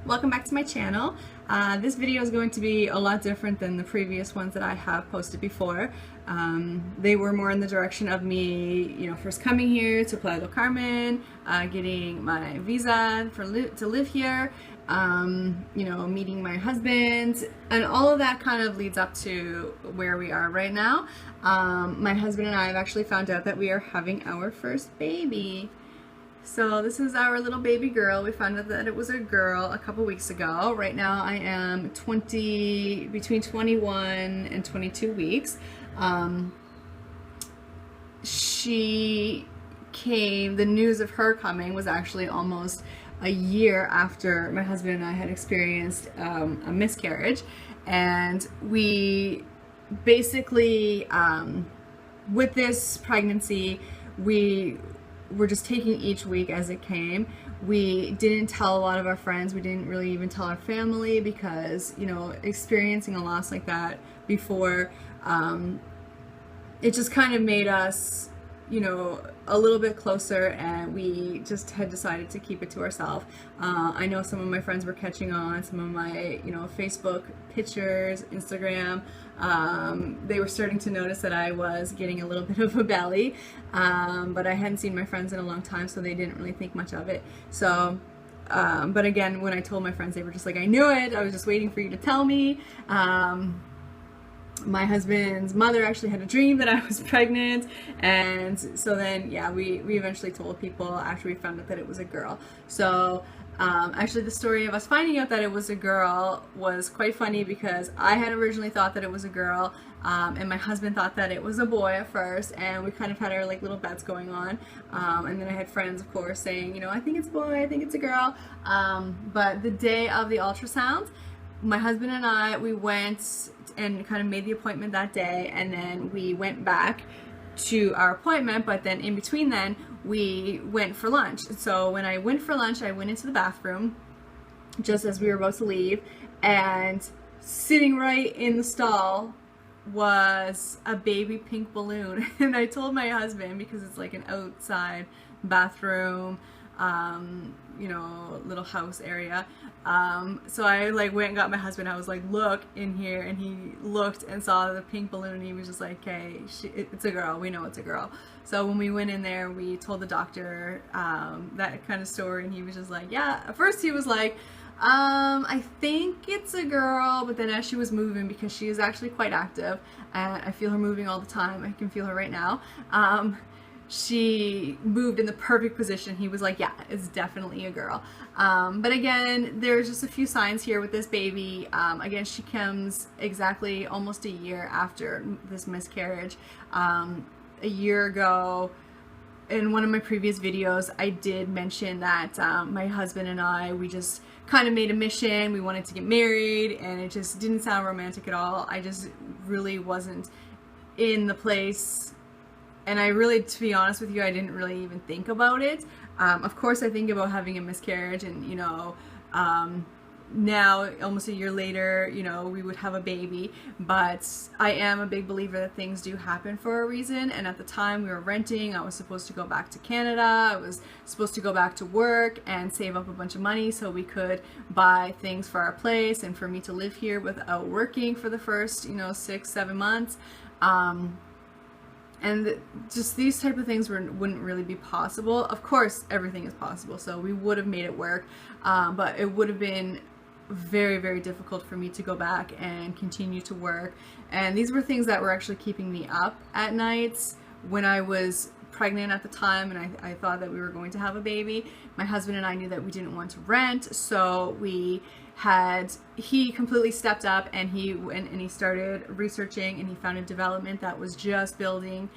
Welcome back to my channel. This video is going to be a lot different than the previous ones that I have posted before. They were more in the direction of me, first coming here to Playa del Carmen, getting my visa to live here, meeting my husband, and all of that kind of leads up to where we are right now. My husband and I have actually found out that we are having our first baby. So this is our little baby girl. We found out that it was a girl a couple weeks ago. Right now I am between 21 and 22 weeks. The news of her coming was actually almost a year after my husband and I had experienced a miscarriage. And we basically, with this pregnancy, we're just taking each week as it came. We didn't tell a lot of our friends. We didn't really even tell our family because, experiencing a loss like that before, it just kind of made us, a little bit closer, and we just had decided to keep it to ourselves. I know some of my friends were catching on, some of my, Facebook pictures, Instagram, they were starting to notice that I was getting a little bit of a belly, but I hadn't seen my friends in a long time, so they didn't really think much of it. So, but again, when I told my friends, they were just like, I knew it, I was just waiting for you to tell me. My husband's mother actually had a dream that I was pregnant, and so then we eventually told people after we found out that it was a girl. So actually the story of us finding out that it was a girl was quite funny because I had originally thought that it was a girl, and my husband thought that it was a boy at first, and we kind of had our little bets going on, and then I had friends, of course, saying, I think it's a boy, I think it's a girl, but the day of the ultrasound, my husband and I, we went and kind of made the appointment that day, and then we went back to our appointment, but then in between then, we went for lunch. So when I went for lunch, I went into the bathroom just as we were about to leave, and sitting right in the stall was a baby pink balloon. And I told my husband, because it's like an outside bathroom, little house area. So I went and got my husband. I was like, look in here, and he looked and saw the pink balloon, and he was just like, okay, it's a girl. We know it's a girl. So when we went in there, we told the doctor that kind of story, and he was just like, yeah. At first he was like, I think it's a girl, but then as she was moving, because she is actually quite active, and I feel her moving all the time. I can feel her right now. She moved in the perfect position. He was like, yeah, it's definitely a girl. But again, there's just a few signs here with this baby. Again, she comes exactly almost a year after this miscarriage. A year ago, in one of my previous videos, I did mention that my husband and I, we just kind of made a mission. We wanted to get married, and it just didn't sound romantic at all. I just really wasn't in the place. And I really, to be honest with you, I didn't really even think about it. Of course, I think about having a miscarriage, and, now, almost a year later, we would have a baby. But I am a big believer that things do happen for a reason. And at the time we were renting, I was supposed to go back to Canada. I was supposed to go back to work and save up a bunch of money so we could buy things for our place and for me to live here without working for the first, 6-7 months. And just these type of things wouldn't really be possible. Of course, everything is possible, so we would have made it work, but it would have been very, very difficult for me to go back and continue to work. And these were things that were actually keeping me up at nights when I was pregnant at the time, and I thought that we were going to have a baby. My husband and I knew that we didn't want to rent, so he completely stepped up, and he went and he started researching, and he found a development that was just building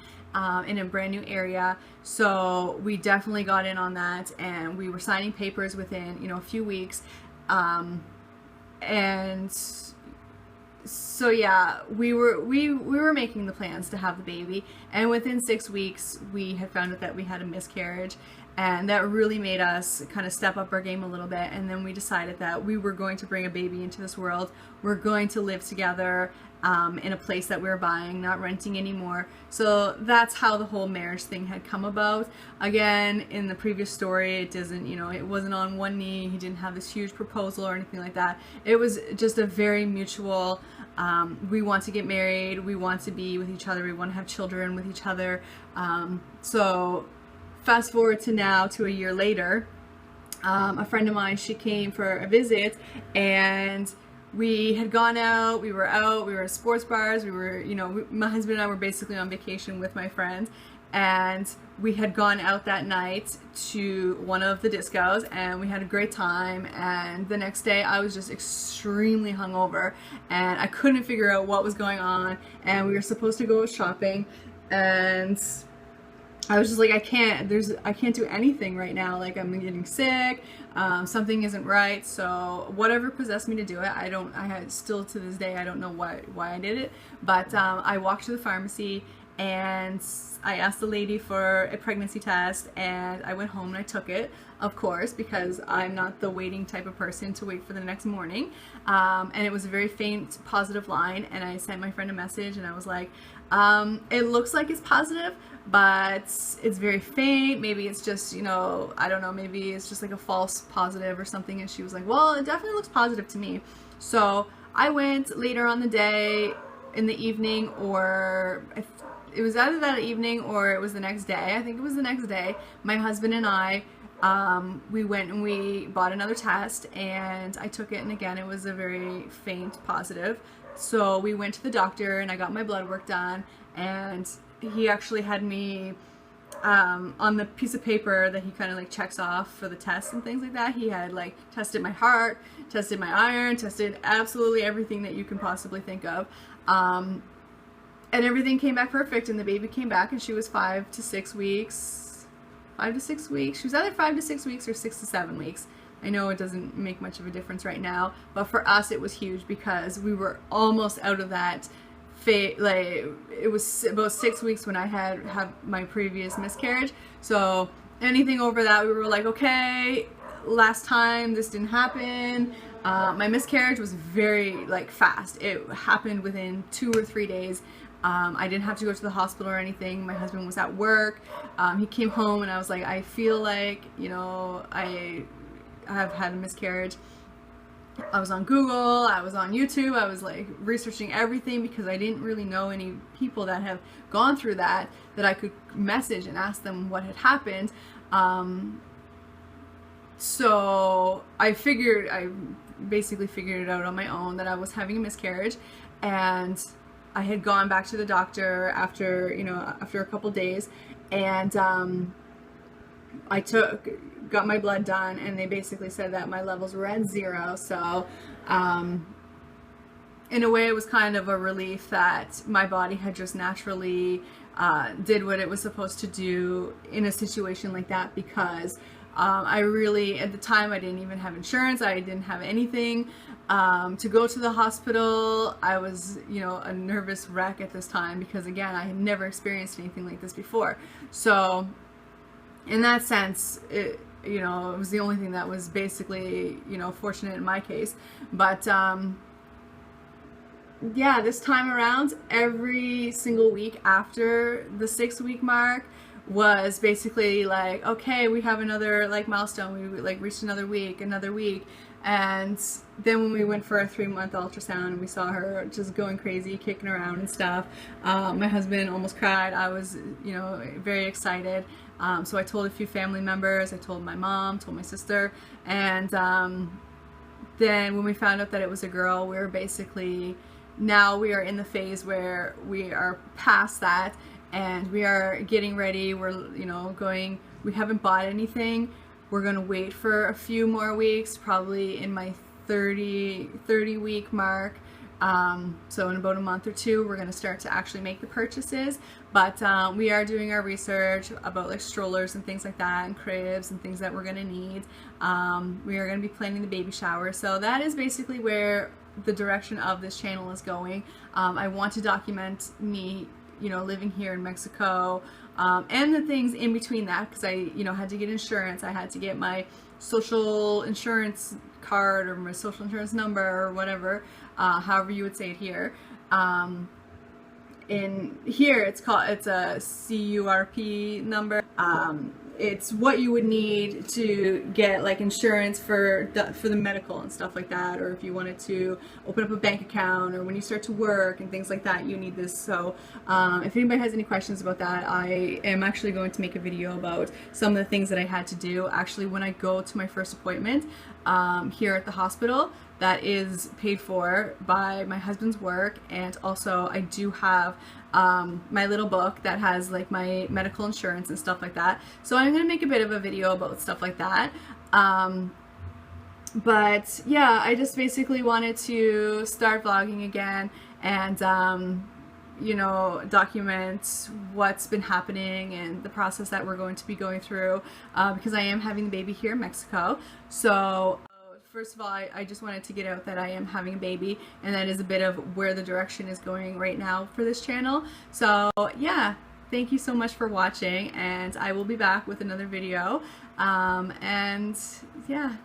in a brand new area. So we definitely got in on that, and we were signing papers within a few weeks, and so yeah, we were making the plans to have the baby, and within 6 weeks we had found out that we had a miscarriage. and that really made us kind of step up our game a little bit. And then we decided that we were going to bring a baby into this world. We're going to live together in a place that we were buying, not renting anymore. So that's how the whole marriage thing had come about. Again, in the previous story, it doesn't, it wasn't on one knee. He didn't have this huge proposal or anything like that. It was just a very mutual, we want to get married, we want to be with each other, we want to have children with each other. So fast forward to now, to a year later, a friend of mine, she came for a visit, and we had gone out, we were at sports bars, we were, my husband and I were basically on vacation with my friends, and we had gone out that night to one of the discos, and we had a great time. And the next day I was just extremely hungover, and I couldn't figure out what was going on, and we were supposed to go shopping, and I was just like, I can't do anything right now. Like, I'm getting sick. Something isn't right. So whatever possessed me to do it, still to this day, I don't know why I did it. But I walked to the pharmacy, and I asked the lady for a pregnancy test, and I went home and I took it, of course, because I'm not the waiting type of person to wait for the next morning. And it was a very faint positive line, and I sent my friend a message, and I was like, it looks like it's positive, but it's very faint. Maybe it's just, I don't know, maybe it's just like a false positive or something. And she was like, well, it definitely looks positive to me. So I went later on the day, in the evening, or it was either that evening or it was the next day. I think it was the next day. My husband and I, we went and we bought another test, and I took it, and again, it was a very faint positive. So we went to the doctor, and I got my blood work done, and he actually had me, on the piece of paper that he kind of like checks off for the tests and things like that, he had like tested my heart, tested my iron, tested absolutely everything that you can possibly think of. And everything came back perfect, and the baby came back, and she was 5 to 6 weeks. 5 to 6 weeks. She was either 5 to 6 weeks or 6 to 7 weeks. I know it doesn't make much of a difference right now, but for us it was huge because we were almost out of that phase. Like, it was about 6 weeks when I had my previous miscarriage. So anything over that, we were like, okay, last time this didn't happen. My miscarriage was very fast. It happened within 2 or 3 days. I didn't have to go to the hospital or anything. My husband was at work. He came home, and I was like, I feel like, I have had a miscarriage. I was on Google, I was on YouTube, I was like researching everything because I didn't really know any people that have gone through that I could message and ask them what had happened. So I basically figured it out on my own that I was having a miscarriage, and I had gone back to the doctor after a couple days, and I got my blood done, and they basically said that my levels were at 0. So in a way, it was kind of a relief that my body had just naturally did what it was supposed to do in a situation like that, because I really, at the time, I didn't even have insurance. I didn't have anything to go to the hospital. I was, a nervous wreck at this time because, again, I had never experienced anything like this before. So in that sense, it was the only thing that was basically, fortunate in my case. But yeah, this time around, every single week after the 6-week mark was basically like, okay, we have another milestone. We reached another week. And then when we went for a 3-month ultrasound and we saw her just going crazy, kicking around and stuff, my husband almost cried. I was, very excited. So I told a few family members. I told my mom, told my sister. And then when we found out that it was a girl, we were basically, now we are in the phase where we are past that, and we are getting ready. We're, going, we haven't bought anything. We're going to wait for a few more weeks, probably in my 30 week mark. So in about a month or 2, we're going to start to actually make the purchases. But we are doing our research about strollers and things like that, and cribs and things that we're going to need. We are going to be planning the baby shower. So that is basically where the direction of this channel is going. I want to document me, living here in Mexico, and the things in between that, because I, you know, had to get insurance. I had to get my social insurance card or my social insurance number or whatever, however you would say it here. In here it's a CURP number. It's what you would need to get like insurance for the medical and stuff like that, or if you wanted to open up a bank account, or when you start to work and things like that, you need this. So if anybody has any questions about that, I am actually going to make a video about some of the things that I had to do actually when I go to my first appointment here at the hospital. That is paid for by my husband's work, and also I do have my little book that has like my medical insurance and stuff like that. So I'm going to make a bit of a video about stuff like that. But yeah, I just basically wanted to start vlogging again and you know, document what's been happening and the process that we're going to be going through, because I am having the baby here in Mexico. So first of all, I just wanted to get out that I am having a baby, and that is a bit of where the direction is going right now for this channel. So yeah, thank you so much for watching, and I will be back with another video. And yeah.